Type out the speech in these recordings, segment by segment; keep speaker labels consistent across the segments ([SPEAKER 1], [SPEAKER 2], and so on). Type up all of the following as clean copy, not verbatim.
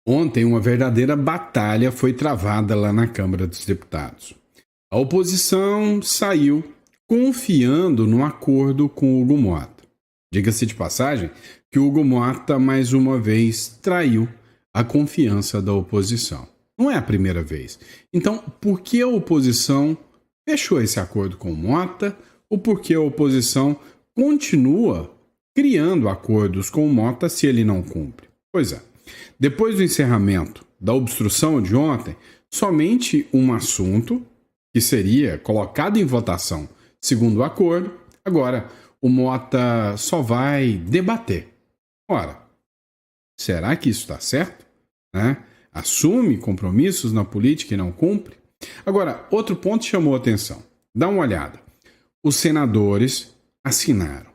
[SPEAKER 1] Ontem, uma verdadeira batalha foi travada lá na Câmara dos Deputados. A oposição saiu confiando no acordo com Hugo Mota. Diga-se de passagem que Hugo Mota, mais uma vez, traiu a confiança da oposição. Não é a primeira vez. Então, por que a oposição fechou esse acordo com o Mota? Ou por que a oposição continua criando acordos com o Mota se ele não cumpre? Pois é. Depois do encerramento da obstrução de ontem, somente um assunto que seria colocado em votação segundo o acordo, agora o Mota só vai debater. Ora, será que isso está certo? Assume compromissos na política e não cumpre? Agora, outro ponto chamou a atenção. Dá uma olhada. Os senadores assinaram.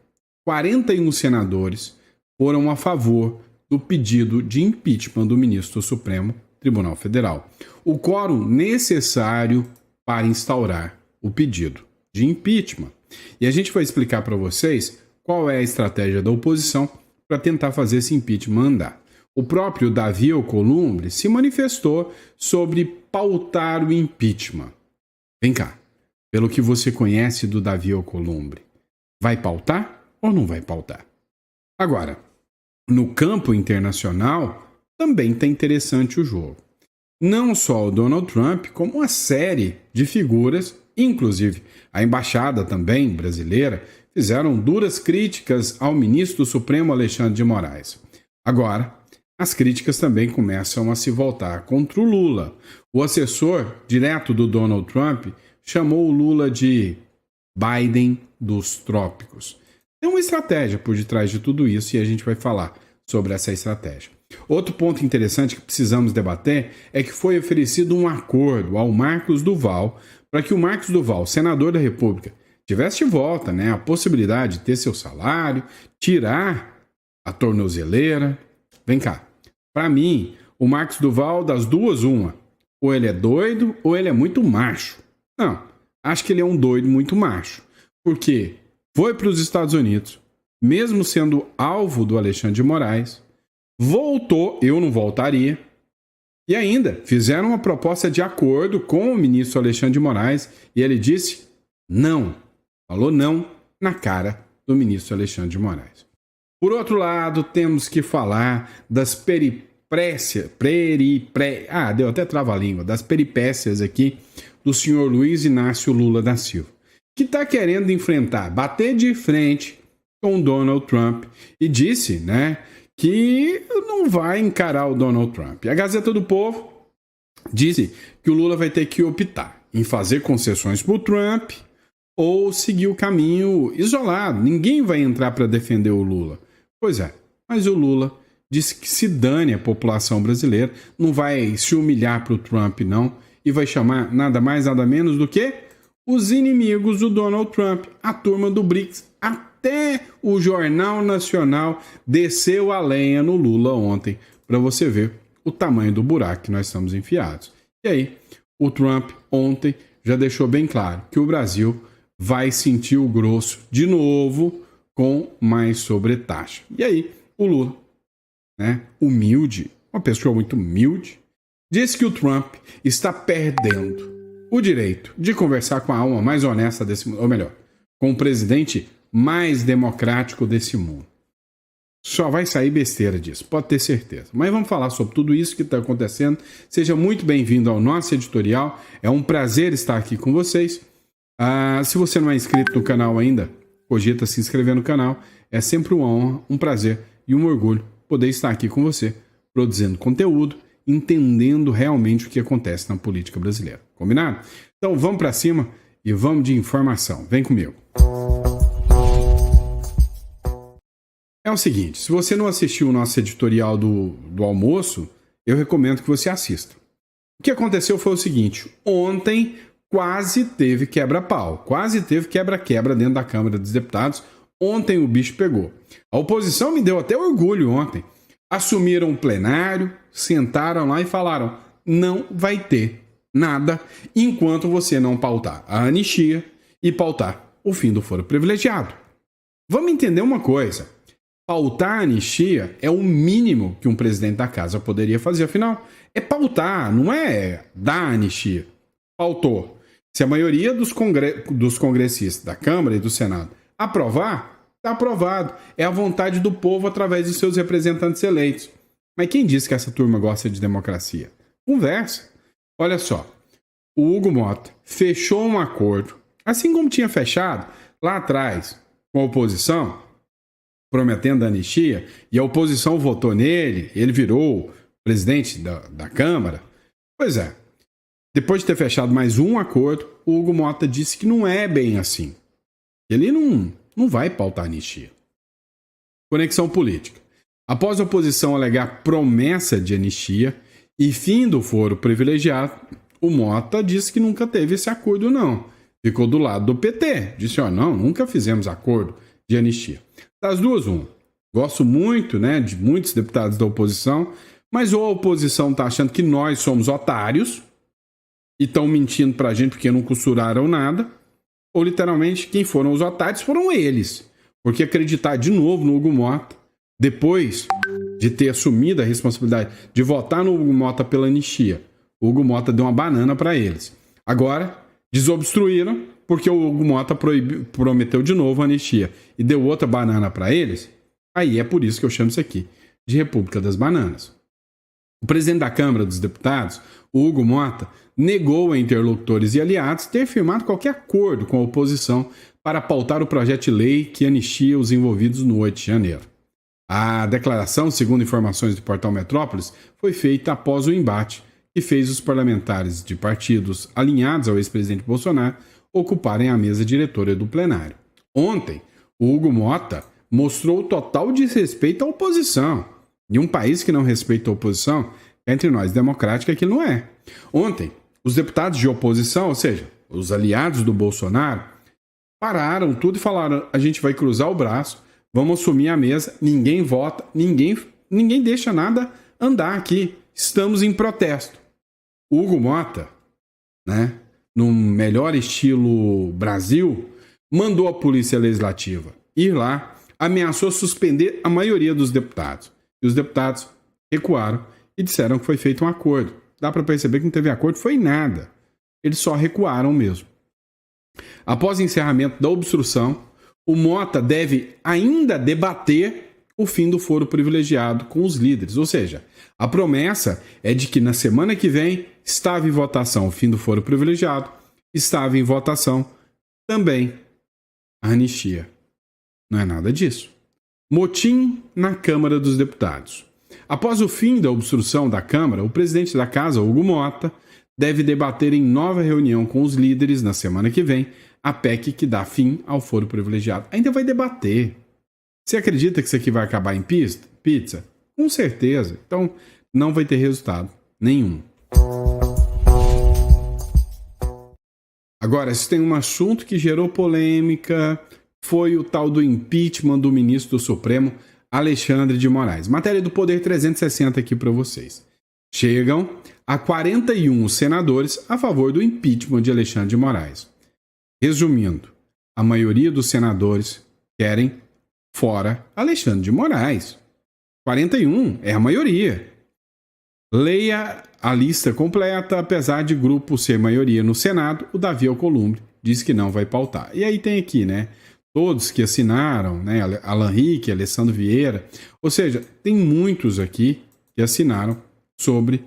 [SPEAKER 1] 41 senadores foram a favor do pedido de impeachment do ministro do Supremo Tribunal Federal. O quórum necessário para instaurar o pedido de impeachment. E a gente vai explicar para vocês qual é a estratégia da oposição para tentar fazer esse impeachment andar. O próprio Davi Alcolumbre se manifestou sobre pautar o impeachment. Vem cá, pelo que você conhece do Davi Alcolumbre, vai pautar ou não vai pautar? Agora, no campo internacional, também está interessante o jogo. Não só o Donald Trump, como uma série de figuras, inclusive a embaixada também brasileira, fizeram duras críticas ao ministro do Supremo Alexandre de Moraes. Agora, as críticas também começam a se voltar contra o Lula. O assessor direto do Donald Trump chamou o Lula de Biden dos trópicos. Tem uma estratégia por detrás de tudo isso e a gente vai falar sobre essa estratégia. Outro ponto interessante que precisamos debater é que foi oferecido um acordo ao Marcos Duval para que o Marcos Duval, senador da República, tivesse de volta a possibilidade de ter seu salário, tirar a tornozeleira. Vem cá, para mim, o Marcos Duval, das duas, uma. Ou ele é doido ou ele é muito macho. Não, acho que ele é um doido muito macho. Porque foi para os Estados Unidos, mesmo sendo alvo do Alexandre de Moraes, voltou, eu não voltaria, e ainda fizeram uma proposta de acordo com o ministro Alexandre de Moraes e ele disse não, falou não na cara do ministro Alexandre de Moraes. Por outro lado, temos que falar das deu até trava-língua, das peripécias aqui do senhor Luiz Inácio Lula da Silva, que está querendo enfrentar, bater de frente com Donald Trump e disse, que não vai encarar o Donald Trump. A Gazeta do Povo disse que o Lula vai ter que optar em fazer concessões para o Trump ou seguir o caminho isolado. Ninguém vai entrar para defender o Lula. Pois é, mas o Lula disse que se dane a população brasileira, não vai se humilhar para o Trump não, e vai chamar nada mais, nada menos do que os inimigos do Donald Trump, a turma do BRICS. Até o Jornal Nacional desceu a lenha no Lula ontem, para você ver o tamanho do buraco que nós estamos enfiados. E aí, o Trump ontem já deixou bem claro que o Brasil vai sentir o grosso de novo com mais sobretaxa. E aí, o Lula, humilde, uma pessoa muito humilde, disse que o Trump está perdendo o direito de conversar com a alma mais honesta desse mundo, ou melhor, com o presidente mais democrático desse mundo. Só vai sair besteira disso, pode ter certeza. Mas vamos falar sobre tudo isso que está acontecendo. Seja muito bem-vindo ao nosso editorial. É um prazer estar aqui com vocês. Se você não é inscrito no canal ainda, cogita se inscrever no canal. É sempre uma honra, um prazer e um orgulho poder estar aqui com você, produzindo conteúdo, entendendo realmente o que acontece na política brasileira. Combinado? Então vamos para cima e vamos de informação. Vem comigo. É o seguinte, se você não assistiu o nosso editorial do almoço, eu recomendo que você assista. O que aconteceu foi o seguinte, ontem quase teve quebra-pau, quase teve quebra-quebra dentro da Câmara dos Deputados, ontem o bicho pegou. A oposição me deu até orgulho ontem. Assumiram o plenário, sentaram lá e falaram, não vai ter nada enquanto você não pautar a anistia e pautar o fim do foro privilegiado. Vamos entender uma coisa. Pautar a anistia é o mínimo que um presidente da casa poderia fazer. Afinal, é pautar, não é dar anistia. Pautou. Se a maioria dos congressistas da Câmara e do Senado aprovar, está aprovado. É a vontade do povo através de seus representantes eleitos. Mas quem disse que essa turma gosta de democracia? Conversa. Olha só, o Hugo Mota fechou um acordo, assim como tinha fechado lá atrás com a oposição, prometendo a anistia, e a oposição votou nele, ele virou presidente da Câmara. Pois é, depois de ter fechado mais um acordo, o Hugo Mota disse que não é bem assim. Ele não vai pautar anistia. Conexão política. Após a oposição alegar promessa de anistia e fim do foro privilegiado, o Mota disse que nunca teve esse acordo, não. Ficou do lado do PT. Disse, não, nunca fizemos acordo de anistia. Das duas, gosto muito, de muitos deputados da oposição, mas ou a oposição está achando que nós somos otários e estão mentindo pra gente porque não costuraram nada, ou literalmente quem foram os otários foram eles. Porque acreditar de novo no Hugo Mota, depois de ter assumido a responsabilidade de votar no Hugo Mota pela anistia, o Hugo Mota deu uma banana para eles. Agora, desobstruíram porque o Hugo Mota prometeu de novo a anistia e deu outra banana para eles. Aí é por isso que eu chamo isso aqui de República das Bananas. O presidente da Câmara dos Deputados, o Hugo Mota, negou a interlocutores e aliados ter firmado qualquer acordo com a oposição para pautar o projeto de lei que anistia os envolvidos no 8 de janeiro. A declaração, segundo informações do portal Metrópolis, foi feita após o embate que fez os parlamentares de partidos alinhados ao ex-presidente Bolsonaro ocuparem a mesa diretora do plenário. Ontem, o Hugo Mota mostrou total desrespeito à oposição. E um país que não respeita a oposição, entre nós, democrática, que não é. Ontem, os deputados de oposição, ou seja, os aliados do Bolsonaro, pararam tudo e falaram, a gente vai cruzar o braço, vamos assumir a mesa, ninguém vota, ninguém deixa nada andar aqui. Estamos em protesto. O Hugo Mota, no melhor estilo Brasil, mandou a Polícia Legislativa ir lá, ameaçou suspender a maioria dos deputados. E os deputados recuaram e disseram que foi feito um acordo. Dá para perceber que não teve acordo, foi nada. Eles só recuaram mesmo. Após o encerramento da obstrução, o Mota deve ainda debater o fim do foro privilegiado com os líderes. Ou seja, a promessa é de que na semana que vem estava em votação o fim do foro privilegiado, estava em votação também a anistia. Não é nada disso. Motim na Câmara dos Deputados. Após o fim da obstrução da Câmara, o presidente da Casa, Hugo Mota, deve debater em nova reunião com os líderes na semana que vem a PEC que dá fim ao foro privilegiado. Ainda vai debater. Você acredita que isso aqui vai acabar em pizza? Com certeza. Então, não vai ter resultado nenhum. Agora, se tem um assunto que gerou polêmica, foi o tal do impeachment do ministro do Supremo, Alexandre de Moraes. Matéria do Poder 360 aqui para vocês. Chegam a 41 senadores a favor do impeachment de Alexandre de Moraes. Resumindo, a maioria dos senadores querem fora Alexandre de Moraes. 41 é a maioria. Leia a lista completa, apesar de grupo ser maioria no Senado, o Davi Alcolumbre diz que não vai pautar. E aí tem aqui, todos que assinaram, Alan Rick, Alessandro Vieira, ou seja, tem muitos aqui que assinaram sobre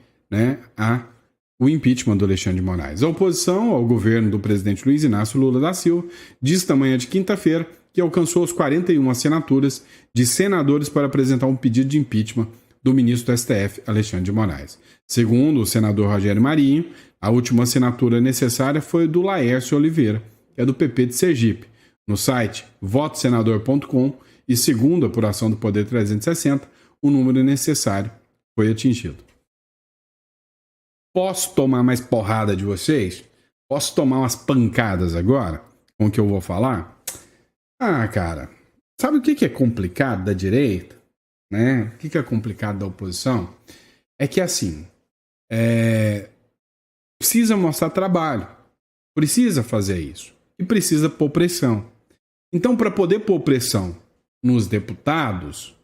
[SPEAKER 1] o impeachment do Alexandre de Moraes. A oposição ao governo do presidente Luiz Inácio Lula da Silva diz na manhã de quinta-feira que alcançou as 41 assinaturas de senadores para apresentar um pedido de impeachment do ministro do STF, Alexandre de Moraes. Segundo o senador Rogério Marinho, a última assinatura necessária foi do Laércio Oliveira, que é do PP de Sergipe. No site votosenador.com e segundo a apuração do Poder 360, o número necessário foi atingido. Posso tomar mais porrada de vocês? Posso tomar umas pancadas agora com o que eu vou falar? Cara, sabe o que é complicado da direita? O que é complicado da oposição? É que assim, precisa mostrar trabalho, precisa fazer isso e precisa pôr pressão. Então, para poder pôr pressão nos deputados,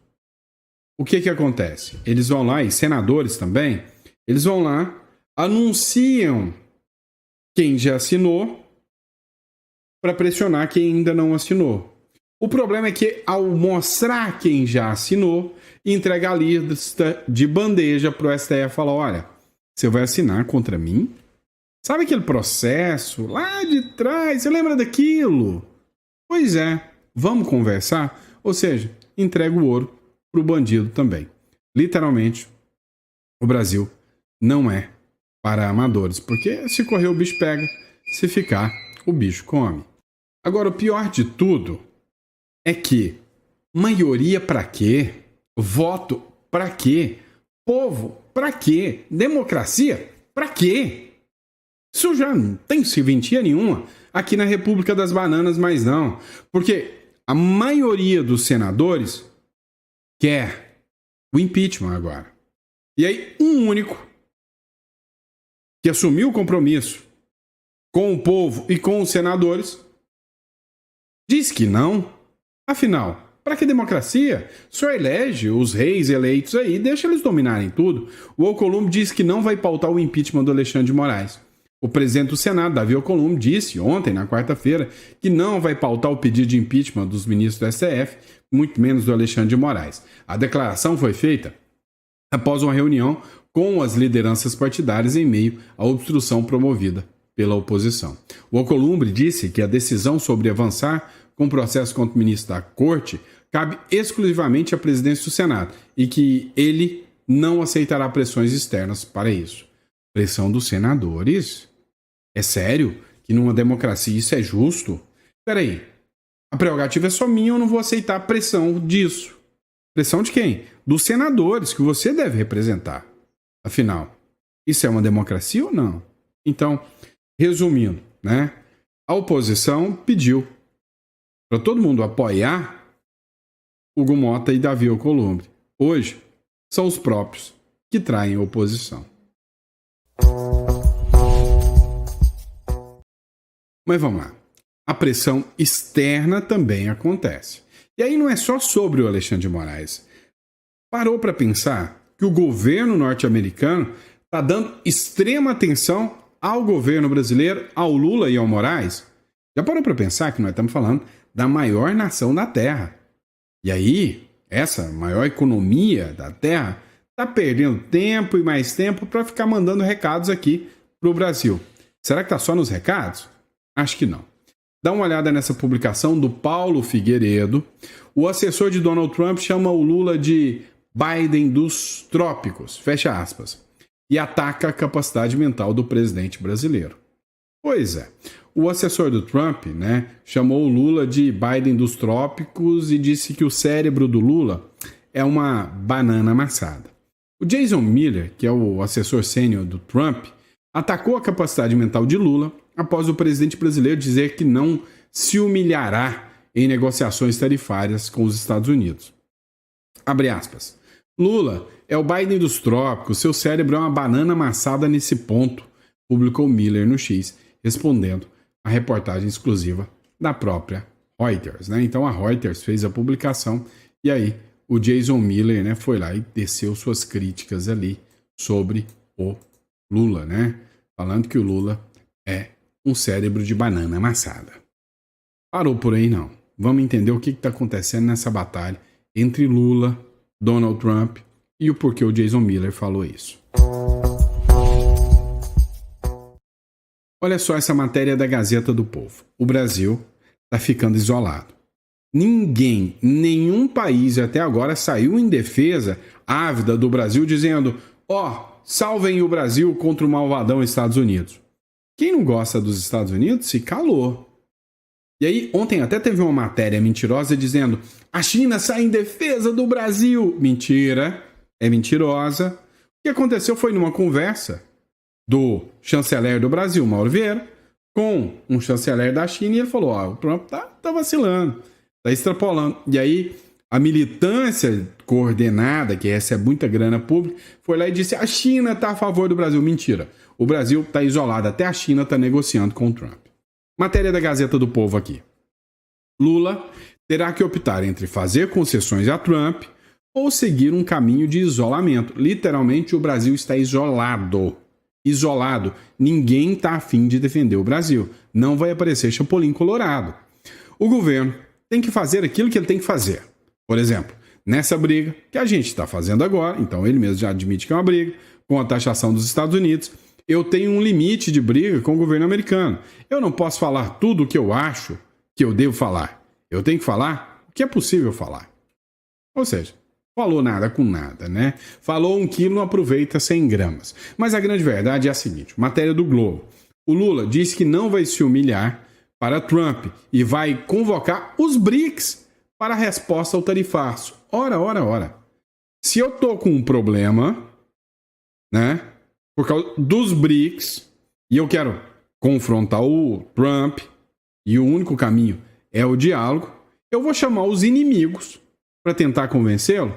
[SPEAKER 1] o que acontece? Eles vão lá, e senadores também, eles vão lá, anunciam quem já assinou para pressionar quem ainda não assinou. O problema é que, ao mostrar quem já assinou, entrega a lista de bandeja para o STF e fala: olha, você vai assinar contra mim? Sabe aquele processo lá de trás? Você lembra daquilo? Pois é, vamos conversar? Ou seja, entrega o ouro para o bandido também. Literalmente, o Brasil não é para amadores, porque se correr o bicho pega, se ficar o bicho come. Agora, o pior de tudo é que maioria para quê? Voto para quê? Povo para quê? Democracia para quê? Isso já não tem serventia nenhuma aqui na República das Bananas, mas não. Porque a maioria dos senadores quer o impeachment agora. E aí, um único que assumiu o compromisso com o povo e com os senadores diz que não. Afinal, para que democracia? Só elege os reis eleitos aí, deixa eles dominarem tudo. O Alcolumbre diz que não vai pautar o impeachment do Alexandre de Moraes. O presidente do Senado, Davi Alcolumbre, disse ontem, na quarta-feira, que não vai pautar o pedido de impeachment dos ministros do STF, muito menos do Alexandre de Moraes. A declaração foi feita após uma reunião com as lideranças partidárias em meio à obstrução promovida pela oposição. O Alcolumbre disse que a decisão sobre avançar com o processo contra o ministro da Corte cabe exclusivamente à presidência do Senado e que ele não aceitará pressões externas para isso. Pressão dos senadores? É sério que numa democracia isso é justo? Peraí, a prerrogativa é só minha, eu não vou aceitar a pressão disso. Pressão de quem? Dos senadores, que você deve representar. Afinal, isso é uma democracia ou não? Então, resumindo, né? A oposição pediu para todo mundo apoiar Hugo Mota e Davi Alcolumbre. Hoje, são os próprios que traem a oposição. Mas vamos lá. A pressão externa também acontece. E aí não é só sobre o Alexandre de Moraes. Parou para pensar que o governo norte-americano está dando extrema atenção ao governo brasileiro, ao Lula e ao Moraes? Já parou para pensar que nós estamos falando da maior nação da Terra? E aí, essa maior economia da Terra está perdendo tempo e mais tempo para ficar mandando recados aqui para o Brasil. Será que está só nos recados? Acho que não. Dá uma olhada nessa publicação do Paulo Figueiredo. O assessor de Donald Trump chama o Lula de Biden dos trópicos, fecha aspas, e ataca a capacidade mental do presidente brasileiro. Pois é, o assessor do Trump, chamou o Lula de Biden dos trópicos e disse que o cérebro do Lula é uma banana amassada. O Jason Miller, que é o assessor sênior do Trump, atacou a capacidade mental de Lula após o presidente brasileiro dizer que não se humilhará em negociações tarifárias com os Estados Unidos. Abre aspas. Lula é o Biden dos trópicos, seu cérebro é uma banana amassada nesse ponto, publicou Miller no X, respondendo à reportagem exclusiva da própria Reuters. Então a Reuters fez a publicação e aí o Jason Miller foi lá e desceu suas críticas ali sobre o Lula, falando que o Lula é um cérebro de banana amassada. Parou por aí não. Vamos entender o que está acontecendo nessa batalha entre Lula, Donald Trump e o porquê o Jason Miller falou isso. Olha só essa matéria da Gazeta do Povo. O Brasil está ficando isolado. Ninguém, nenhum país até agora saiu em defesa ávida do Brasil dizendo: salvem o Brasil contra o malvadão Estados Unidos. Quem não gosta dos Estados Unidos se calou. E aí, ontem até teve uma matéria mentirosa dizendo: a China sai em defesa do Brasil. Mentira, é mentirosa. O que aconteceu foi numa conversa do chanceler do Brasil, Mauro Vieira, com um chanceler da China, e ele falou: o Trump tá vacilando, tá extrapolando. E aí, a militância coordenada, que recebe muita grana pública, foi lá e disse: a China tá a favor do Brasil. Mentira, o Brasil tá isolado, até a China tá negociando com o Trump. Matéria da Gazeta do Povo aqui. Lula terá que optar entre fazer concessões a Trump ou seguir um caminho de isolamento. Literalmente, o Brasil está isolado. Isolado. Ninguém está afim de defender o Brasil. Não vai aparecer Chapolin Colorado. O governo tem que fazer aquilo que ele tem que fazer. Por exemplo, nessa briga que a gente está fazendo agora, então ele mesmo já admite que é uma briga, com a taxação dos Estados Unidos, eu tenho um limite de briga com o governo americano. Eu não posso falar tudo o que eu acho que eu devo falar. Eu tenho que falar o que é possível falar. Ou seja, falou nada com nada, né? Falou 1 quilo, não aproveita 100 gramas. Mas a grande verdade é a seguinte, matéria do Globo. O Lula disse que não vai se humilhar para Trump e vai convocar os BRICS para a resposta ao tarifaço. Ora. Se eu tô com um problema, né, por causa dos BRICS, e eu quero confrontar o Trump, e o único caminho é o diálogo, eu vou chamar os inimigos para tentar convencê-lo,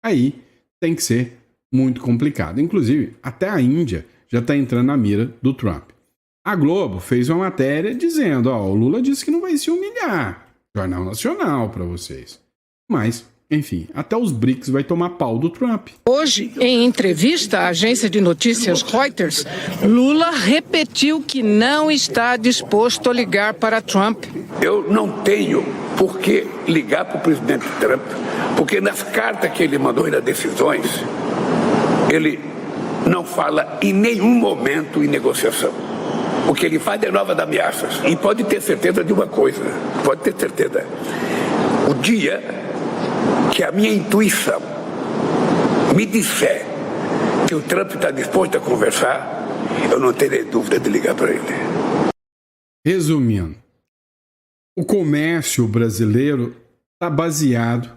[SPEAKER 1] aí tem que ser muito complicado. Inclusive, até a Índia já está entrando na mira do Trump. A Globo fez uma matéria dizendo, o Lula disse que não vai se humilhar. Jornal Nacional para vocês. Mas, enfim, até os BRICS vai tomar pau do Trump.
[SPEAKER 2] Hoje, em entrevista à agência de notícias Reuters, Lula repetiu que não está disposto a ligar para Trump.
[SPEAKER 3] Eu não tenho por que ligar para o presidente Trump, porque nas cartas que ele mandou e nas decisões, ele não fala em nenhum momento em negociação. O que ele faz é nova de ameaças. E pode ter certeza de uma coisa, pode ter certeza. O dia que a minha intuição me disser que o Trump está disposto a conversar, eu não terei dúvida de ligar para ele.
[SPEAKER 1] Resumindo, o comércio brasileiro está baseado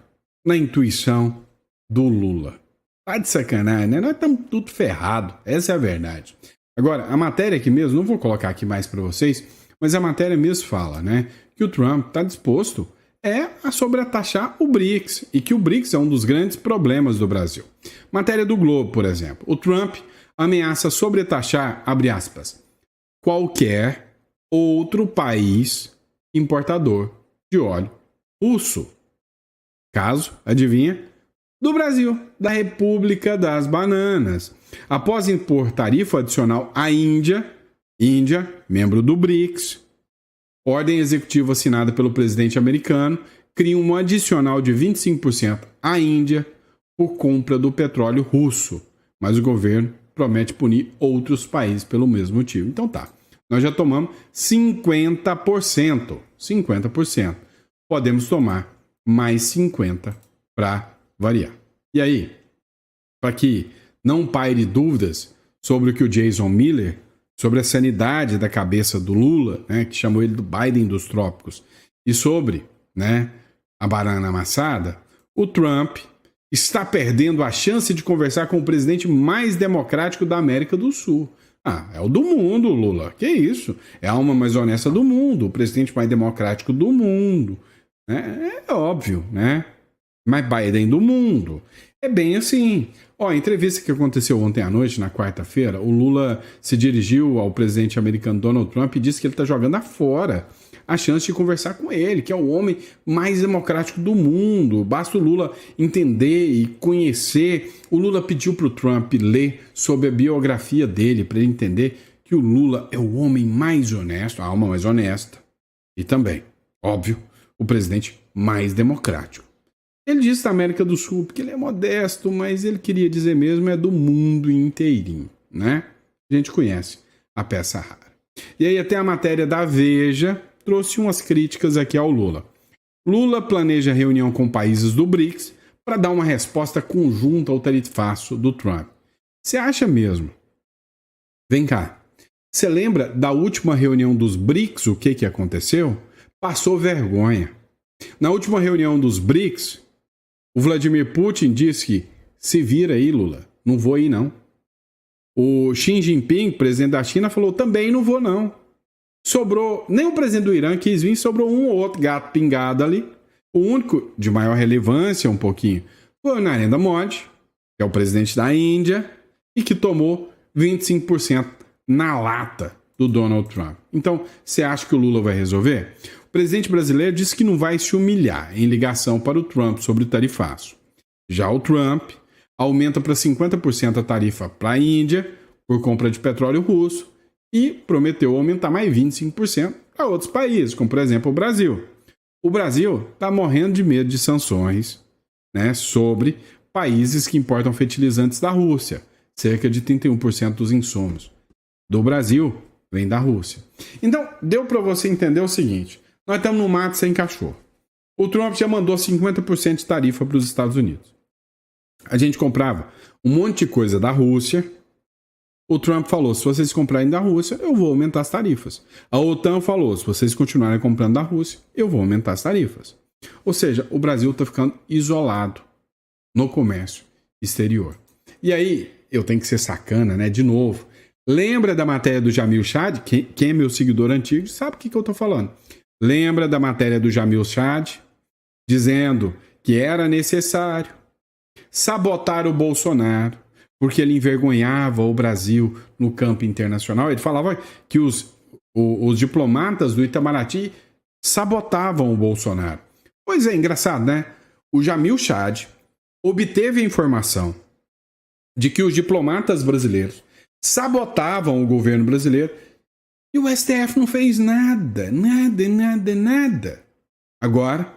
[SPEAKER 1] na intuição do Lula. Tá de sacanagem, né? Nós estamos tudo ferrado, essa é a verdade. Agora, a matéria aqui mesmo, não vou colocar aqui mais para vocês, mas a matéria mesmo fala, né, que o Trump está disposto a sobretaxar o BRICS e que o BRICS é um dos grandes problemas do Brasil. Matéria do Globo, por exemplo. O Trump ameaça sobretaxar, abre aspas, qualquer outro país importador de óleo russo. Caso, adivinha? Do Brasil, da República das Bananas. Após impor tarifa adicional à Índia, membro do BRICS, ordem executiva assinada pelo presidente americano cria um adicional de 25% à Índia por compra do petróleo russo. Mas o governo promete punir outros países pelo mesmo motivo. Então tá, nós já tomamos 50%. 50%. Podemos tomar mais 50% para variar. E aí, para que não paire dúvidas sobre o que o Jason Miller, sobre a sanidade da cabeça do Lula, né, que chamou ele do Biden dos trópicos, e sobre, né, a banana amassada, o Trump está perdendo a chance de conversar com o presidente mais democrático da América do Sul. É o do mundo, Lula. Que isso? É a alma mais honesta do mundo, o presidente mais democrático do mundo. É óbvio, né? Mais Biden do mundo. É bem assim. A entrevista que aconteceu ontem à noite, na quarta-feira, o Lula se dirigiu ao presidente americano Donald Trump e disse que ele está jogando afora a chance de conversar com ele, que é o homem mais democrático do mundo. Basta o Lula entender e conhecer. O Lula pediu para o Trump ler sobre a biografia dele, para ele entender que o Lula é o homem mais honesto, a alma mais honesta, e também, óbvio, o presidente mais democrático. Ele disse da América do Sul porque ele é modesto, mas ele queria dizer mesmo é do mundo inteirinho, né? A gente conhece a peça rara. E aí até a matéria da Veja trouxe umas críticas aqui ao Lula. Lula planeja reunião com países do BRICS para dar uma resposta conjunta ao tarifaço do Trump. Você acha mesmo? Vem cá. Você lembra da última reunião dos BRICS, o que aconteceu? Passou vergonha. Na última reunião dos BRICS, o Vladimir Putin disse que se vira aí, Lula, não vou ir não. O Xi Jinping, presidente da China, falou também não vou não. Sobrou, nem o presidente do Irã quis vir, sobrou um ou outro gato pingado ali. O único de maior relevância, um pouquinho, foi o Narendra Modi, que é o presidente da Índia, e que tomou 25% na lata do Donald Trump. Então, você acha que o Lula vai resolver? O presidente brasileiro disse que não vai se humilhar em ligação para o Trump sobre o tarifaço. Já o Trump aumenta para 50% a tarifa para a Índia por compra de petróleo russo e prometeu aumentar mais 25% para outros países, como por exemplo o Brasil. O Brasil está morrendo de medo de sanções, né, sobre países que importam fertilizantes da Rússia. Cerca de 31% dos insumos do Brasil vem da Rússia. Então, deu para você entender o seguinte: nós estamos no mato sem cachorro. O Trump já mandou 50% de tarifa para os Estados Unidos. A gente comprava um monte de coisa da Rússia. O Trump falou: se vocês comprarem da Rússia, eu vou aumentar as tarifas. A OTAN falou: se vocês continuarem comprando da Rússia, eu vou aumentar as tarifas. Ou seja, o Brasil está ficando isolado no comércio exterior. E aí, eu tenho que ser sacana, né? De novo. Lembra da matéria do Jamil Chad? Quem é meu seguidor antigo sabe o que eu estou falando. Lembra da matéria do Jamil Chad? Dizendo que era necessário sabotar o Bolsonaro, porque ele envergonhava o Brasil no campo internacional. Ele falava que os diplomatas do Itamaraty sabotavam o Bolsonaro. Pois é, engraçado, né? O Jamil Chad obteve a informação de que os diplomatas brasileiros sabotavam o governo brasileiro e o STF não fez nada. Agora,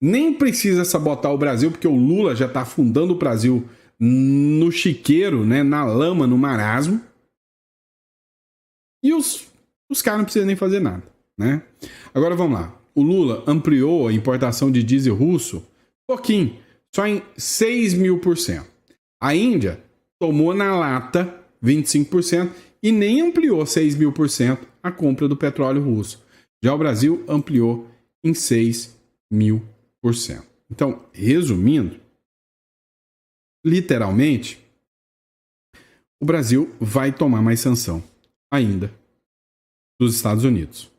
[SPEAKER 1] nem precisa sabotar o Brasil, porque o Lula já está afundando o Brasil no chiqueiro, né, na lama, no marasmo. E os caras não precisam nem fazer nada, né? Agora vamos lá. O Lula ampliou a importação de diesel russo pouquinho, só em 6.000%. A Índia tomou na lata 25% e nem ampliou 6.000% a compra do petróleo russo. Já o Brasil ampliou em 6.000%. Então, resumindo, literalmente, o Brasil vai tomar mais sanção ainda dos Estados Unidos.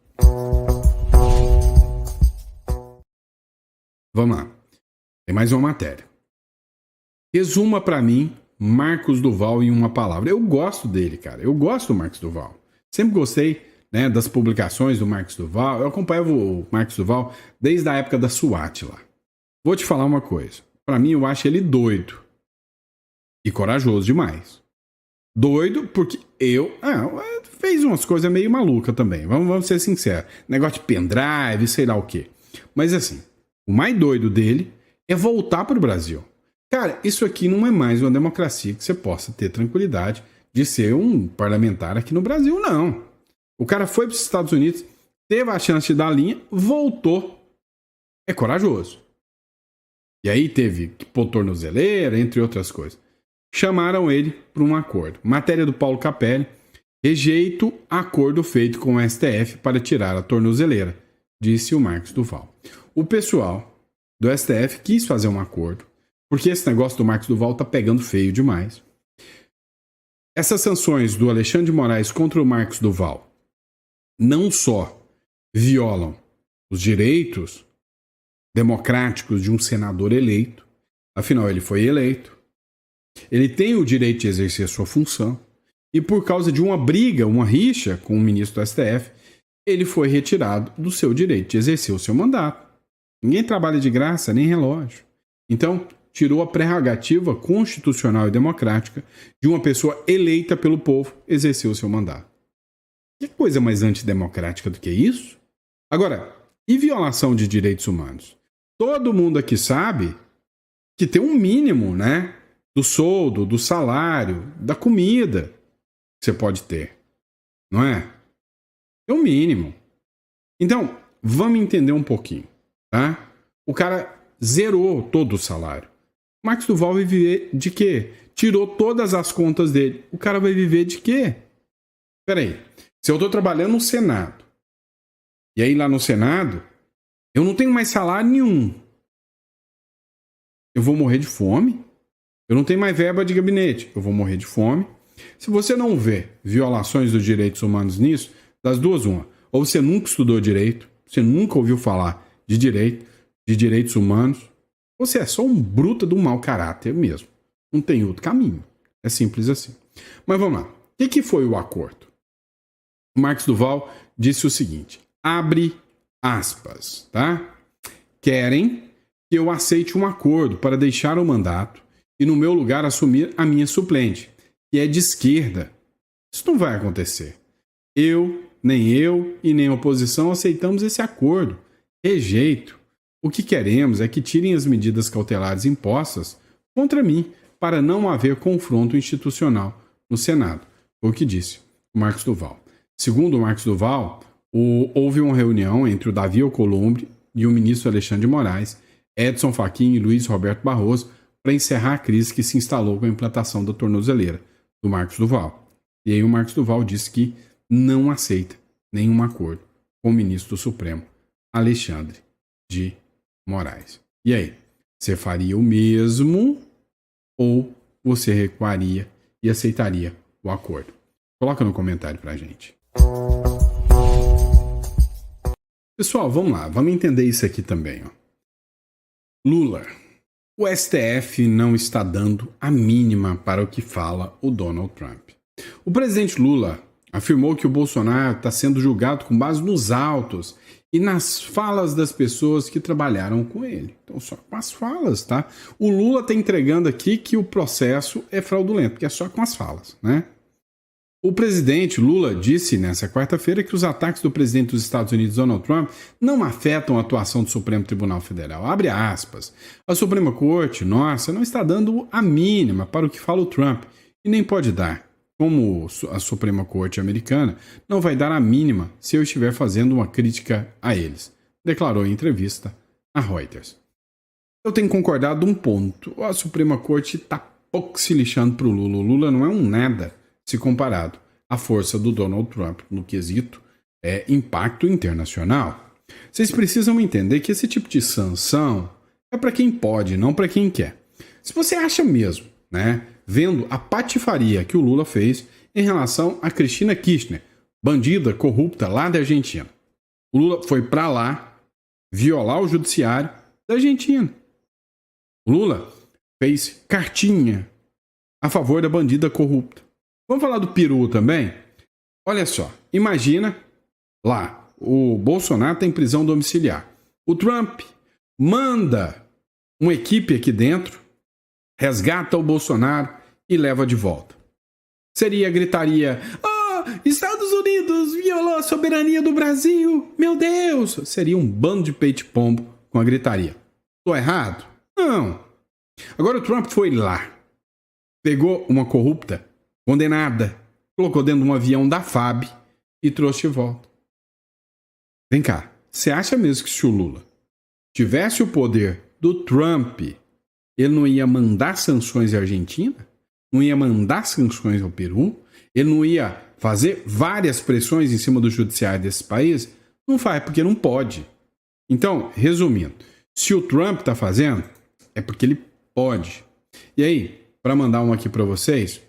[SPEAKER 1] Vamos lá. Tem mais uma matéria. Resuma para mim Marcos Duval em uma palavra. Eu gosto dele, cara. Eu gosto do Marcos Duval. Sempre gostei, né, das publicações do Marcos Duval. Eu acompanhava o Marcos Duval desde a época da SWAT lá. Vou te falar uma coisa. Para mim, eu acho ele doido. E corajoso demais. Doido porque fez umas coisas meio malucas também. Vamos ser sinceros. Negócio de pendrive, sei lá o quê. Mas assim, o mais doido dele é voltar para o Brasil. Cara, isso aqui não é mais uma democracia que você possa ter tranquilidade de ser um parlamentar aqui no Brasil, não. O cara foi para os Estados Unidos, teve a chance de dar a linha, voltou. É corajoso. E aí teve que pôr tornozeleira, entre outras coisas. Chamaram ele para um acordo. Matéria do Paulo Capelli. Rejeito acordo feito com o STF para tirar a tornozeleira, disse o Marcos Duval. O pessoal do STF quis fazer um acordo, porque esse negócio do Marcos Duval tá pegando feio demais. Essas sanções do Alexandre de Moraes contra o Marcos Duval não só violam os direitos democráticos de um senador eleito, afinal ele foi eleito, ele tem o direito de exercer sua função, e por causa de uma briga, uma rixa com o ministro do STF, ele foi retirado do seu direito de exercer o seu mandato. Ninguém trabalha de graça, nem relógio. Então, tirou a prerrogativa constitucional e democrática de uma pessoa eleita pelo povo exercer o seu mandato. Que coisa mais antidemocrática do que isso? Agora, e violação de direitos humanos? Todo mundo aqui sabe que tem um mínimo, né? Do soldo, do salário, da comida que você pode ter. Não é? É o mínimo. Então, vamos entender um pouquinho, tá? O cara zerou todo o salário. Marcos Duval vai viver de quê? Tirou todas as contas dele. O cara vai viver de quê? Peraí. Se eu estou trabalhando no Senado, e aí lá no Senado, eu não tenho mais salário nenhum. Eu vou morrer de fome. Eu não tenho mais verba de gabinete. Eu vou morrer de fome. Se você não vê violações dos direitos humanos nisso, das duas, uma. Ou você nunca estudou direito, você nunca ouviu falar de direito, de direitos humanos, ou você é só um bruto de um mau caráter mesmo. Não tem outro caminho. É simples assim. Mas vamos lá. O que foi o acordo? o Marcos Duval disse o seguinte, abre aspas, tá? Querem que eu aceite um acordo para deixar o mandato e no meu lugar assumir a minha suplente, que é de esquerda. Isso não vai acontecer. Nem eu e nem a oposição aceitamos esse acordo. Rejeito. O que queremos é que tirem as medidas cautelares impostas contra mim para não haver confronto institucional no Senado. Foi o que disse o Marcos Duval. Segundo o Marcos Duval, houve uma reunião entre o Davi Alcolumbre e o ministro Alexandre de Moraes, Edson Fachin e Luiz Roberto Barroso para encerrar a crise que se instalou com a implantação da tornozeleira do Marcos Duval. E aí o Marcos Duval disse que não aceita nenhum acordo com o ministro do Supremo, Alexandre de Moraes. E aí, você faria o mesmo ou você recuaria e aceitaria o acordo? Coloca no comentário pra gente. Pessoal, vamos lá, vamos entender isso aqui também. Ó. Lula. O STF não está dando a mínima para o que fala o Donald Trump. O presidente Lula afirmou que o Bolsonaro está sendo julgado com base nos autos e nas falas das pessoas que trabalharam com ele. Então, só com as falas, tá? O Lula está entregando aqui que o processo é fraudulento, porque é só com as falas, né? O presidente Lula disse nessa quarta-feira que os ataques do presidente dos Estados Unidos, Donald Trump, não afetam a atuação do Supremo Tribunal Federal. Abre aspas. A Suprema Corte, nossa, não está dando a mínima para o que fala o Trump e nem pode dar. Como a Suprema Corte americana não vai dar a mínima se eu estiver fazendo uma crítica a eles, declarou em entrevista a Reuters. Eu tenho concordado um ponto. A Suprema Corte está pouco se lixando para o Lula. O Lula não é um nada se comparado à força do Donald Trump no quesito impacto internacional. Vocês precisam entender que esse tipo de sanção é para quem pode, não para quem quer. Se você acha mesmo, né, vendo a patifaria que o Lula fez em relação a Cristina Kirchner, bandida corrupta lá da Argentina. O Lula foi para lá violar o judiciário da Argentina. O Lula fez cartinha a favor da bandida corrupta. Vamos falar do Peru também? Olha só, imagina lá, o Bolsonaro tem prisão domiciliar. O Trump manda uma equipe aqui dentro, resgata o Bolsonaro e leva de volta. Seria a gritaria, Estados Unidos violou a soberania do Brasil, meu Deus! Seria um bando de peito-pombo com a gritaria. Tô errado? Não. Agora o Trump foi lá, pegou uma corrupta, condenada, colocou dentro de um avião da FAB e trouxe de volta. Vem cá, você acha mesmo que se o Lula tivesse o poder do Trump, ele não ia mandar sanções à Argentina? Não ia mandar sanções ao Peru? Ele não ia fazer várias pressões em cima do judiciário desse país? Não faz, porque não pode. Então, resumindo, se o Trump está fazendo, é porque ele pode. E aí, para mandar uma aqui para vocês,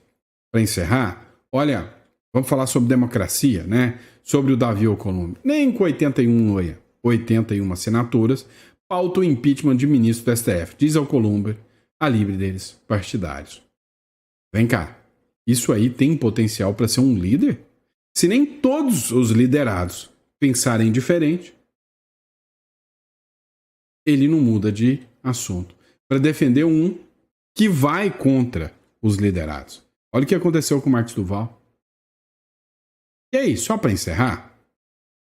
[SPEAKER 1] para encerrar, olha, vamos falar sobre democracia, né? Sobre o Davi Alcolumbre. Nem com 81 assinaturas, pauta o impeachment de ministro do STF. Diz Alcolumbre, a livre deles partidários. Vem cá, isso aí tem potencial para ser um líder? Se nem todos os liderados pensarem diferente, ele não muda de assunto para defender um que vai contra os liderados. Olha o que aconteceu com o Marcos Duval. E aí, só para encerrar,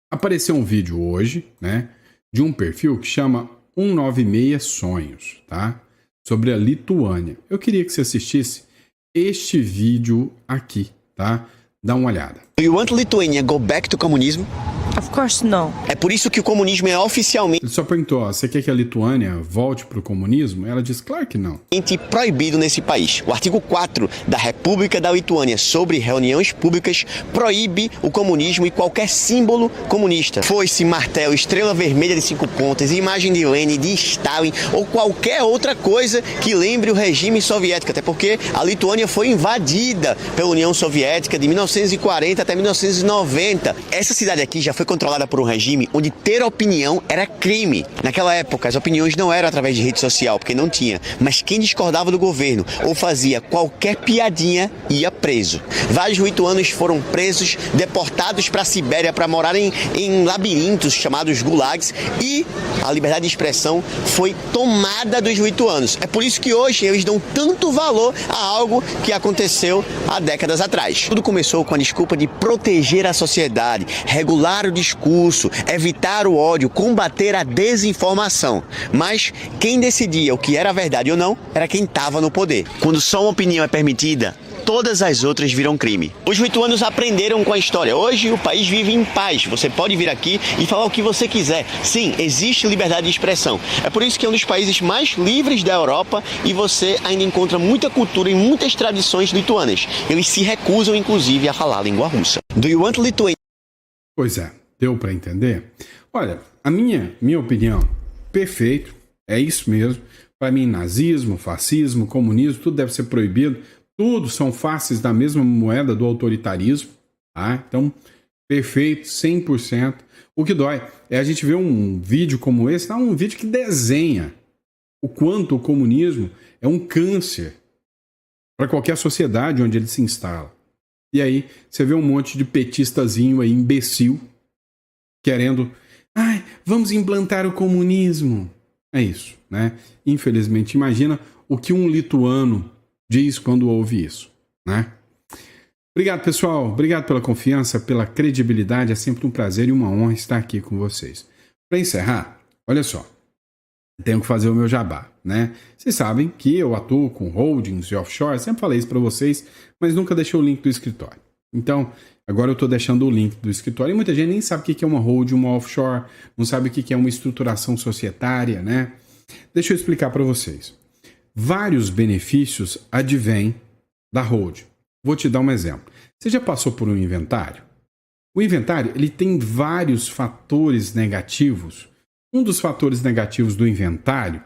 [SPEAKER 1] apareceu um vídeo hoje, né, de um perfil que chama 196 Sonhos, tá? Sobre a Lituânia. Eu queria que você assistisse este vídeo aqui, tá? Dá uma olhada.
[SPEAKER 4] Do you want Lithuania go back to communism?
[SPEAKER 5] Of course no.
[SPEAKER 4] É por isso que o comunismo é oficialmente
[SPEAKER 1] Ele só perguntou, você quer que a Lituânia volte para o comunismo? Ela disse, claro que não.
[SPEAKER 4] proibido nesse país. O artigo 4 da República da Lituânia sobre reuniões públicas proíbe o comunismo e qualquer símbolo comunista. Foice, martelo, estrela vermelha de 5 pontas, imagem de Lenin, de Stalin ou qualquer outra coisa que lembre o regime soviético. Até porque a Lituânia foi invadida pela União Soviética de 1940 até 1990. Essa cidade aqui já foi controlada por um regime onde ter opinião era crime. Naquela época, as opiniões não eram através de rede social, porque não tinha. Mas quem discordava do governo ou fazia qualquer piadinha ia preso. Vários lituanos foram presos, deportados para a Sibéria para morar em labirintos chamados gulags, e a liberdade de expressão foi tomada dos lituanos. É por isso que hoje eles dão tanto valor a algo que aconteceu há décadas atrás. Tudo começou com a desculpa de proteger a sociedade, regular o discurso, evitar o ódio, combater a desinformação. Mas quem decidia o que era verdade ou não era quem estava no poder. Quando só uma opinião é permitida, todas as outras viram crime. Os lituanos aprenderam com a história. Hoje o país vive em paz. Você pode vir aqui e falar o que você quiser. Sim, existe liberdade de expressão. É por isso que é um dos países mais livres da Europa e você ainda encontra muita cultura e muitas tradições lituanas. Eles se recusam, inclusive, a falar a língua russa. Do you want Lithuania?
[SPEAKER 1] Pois é, deu para entender? Olha, a minha opinião, perfeito, é isso mesmo. Para mim, nazismo, fascismo, comunismo, tudo deve ser proibido. Tudo são faces da mesma moeda do autoritarismo, tá? Então, perfeito, 100%. O que dói é a gente ver um vídeo como esse, um vídeo que desenha o quanto o comunismo é um câncer para qualquer sociedade onde ele se instala. E aí, você vê um monte de petistazinho aí, imbecil, querendo, vamos implantar o comunismo. É isso, né? Infelizmente, imagina o que um lituano diz quando ouve isso, né? Obrigado, pessoal. Obrigado pela confiança, pela credibilidade. É sempre um prazer e uma honra estar aqui com vocês. Para encerrar, olha só. Tenho que fazer o meu jabá, né? Vocês sabem que eu atuo com holdings e offshore. Sempre falei isso para vocês, mas nunca deixei o link do escritório. Então, agora eu estou deixando o link do escritório. E muita gente nem sabe o que é uma holding, uma offshore. Não sabe o que é uma estruturação societária, né? Deixa eu explicar para vocês. Vários benefícios advêm da holding. Vou te dar um exemplo. Você já passou por um inventário? O inventário ele tem vários fatores negativos. Um dos fatores negativos do inventário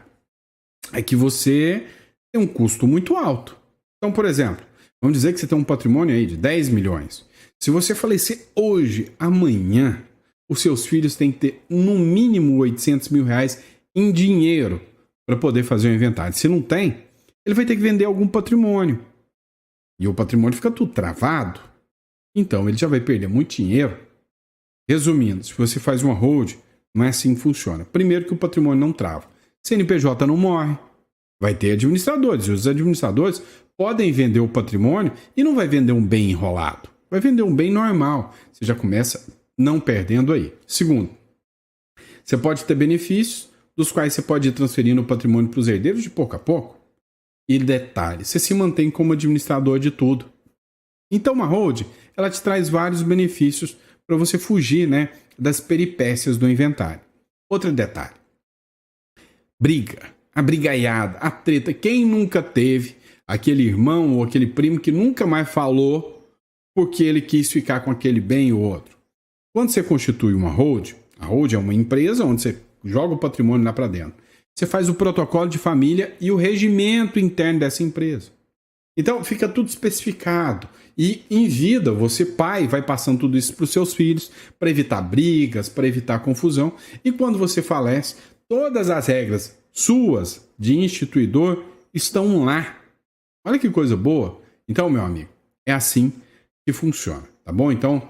[SPEAKER 1] é que você tem um custo muito alto. Então, por exemplo, vamos dizer que você tem um patrimônio aí de 10 milhões. Se você falecer hoje, amanhã, os seus filhos têm que ter no mínimo 800 mil reais em dinheiro para poder fazer o inventário. Se não tem, ele vai ter que vender algum patrimônio. E o patrimônio fica tudo travado. Então, ele já vai perder muito dinheiro. Resumindo, se você faz uma holding, não é assim que funciona. Primeiro que o patrimônio não trava. CNPJ não morre. Vai ter administradores. E os administradores podem vender o patrimônio e não vai vender um bem enrolado. Vai vender um bem normal. Você já começa não perdendo aí. Segundo, você pode ter benefícios dos quais você pode ir transferindo o patrimônio para os herdeiros de pouco a pouco. E detalhe, você se mantém como administrador de tudo. Então uma holding, ela te traz vários benefícios para você fugir, né, das peripécias do inventário. Outro detalhe. Briga, a brigaiada, a treta. Quem nunca teve aquele irmão ou aquele primo que nunca mais falou porque ele quis ficar com aquele bem ou outro? Quando você constitui uma holding, a holding é uma empresa onde você joga o patrimônio lá para dentro. Você faz o protocolo de família e o regimento interno dessa empresa. Então, fica tudo especificado. E, em vida, você, pai, vai passando tudo isso para os seus filhos para evitar brigas, para evitar confusão. E quando você falece, todas as regras suas de instituidor estão lá. Olha que coisa boa. Então, meu amigo, é assim que funciona, tá bom? Então,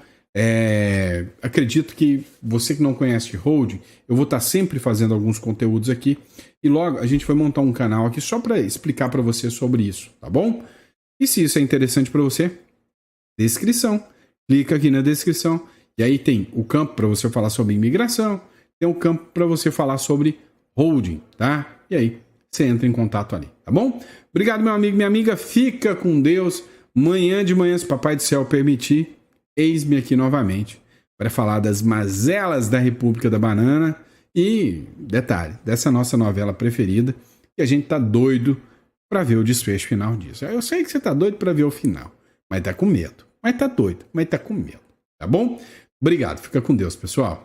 [SPEAKER 1] acredito que você que não conhece holding, eu vou estar sempre fazendo alguns conteúdos aqui e logo a gente vai montar um canal aqui só para explicar para você sobre isso, tá bom? E se isso é interessante para você, descrição, clica aqui na descrição e aí tem o campo para você falar sobre imigração, tem o campo para você falar sobre holding, tá? E aí você entra em contato ali, tá bom? Obrigado, meu amigo, minha amiga, fica com Deus. Manhã de manhã, se Papai do Céu permitir, eis-me aqui novamente para falar das mazelas da República da Banana e, detalhe, dessa nossa novela preferida, que a gente tá doido para ver o desfecho final disso. Eu sei que você tá doido para ver o final, mas tá com medo. Mas tá doido, mas tá com medo, tá bom? Obrigado, fica com Deus, pessoal.